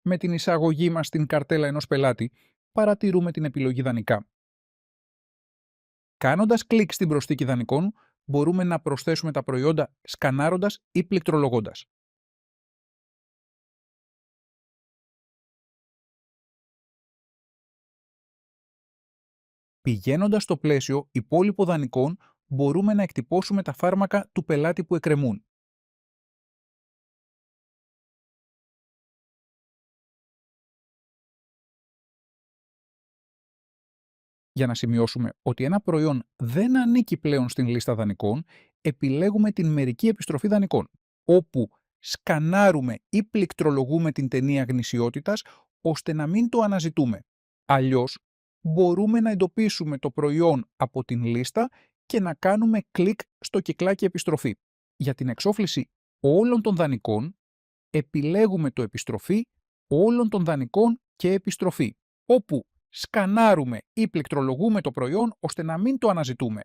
Με την εισαγωγή μας στην καρτέλα ενός πελάτη, παρατηρούμε την επιλογή δανεικά. Κάνοντας κλικ στην προσθήκη δανεικών, μπορούμε να προσθέσουμε τα προϊόντα σκανάροντας ή πληκτρολογώντας. Πηγαίνοντας στο πλαίσιο υπόλοιπο δανεικών, μπορούμε να εκτυπώσουμε τα φάρμακα του πελάτη που εκκρεμούν. Για να σημειώσουμε ότι ένα προϊόν δεν ανήκει πλέον στην λίστα δανεικών, επιλέγουμε την μερική επιστροφή δανεικών, όπου σκανάρουμε ή πληκτρολογούμε την ταινία γνησιότητας ώστε να μην το αναζητούμε. Αλλιώς, μπορούμε να εντοπίσουμε το προϊόν από την λίστα και να κάνουμε κλικ στο κυκλάκι επιστροφή. Για την εξόφληση όλων των δανεικών, επιλέγουμε το επιστροφή όλων των δανεικών και επιστροφή, όπου σκανάρουμε ή πληκτρολογούμε το προϊόν ώστε να μην το αναζητούμε.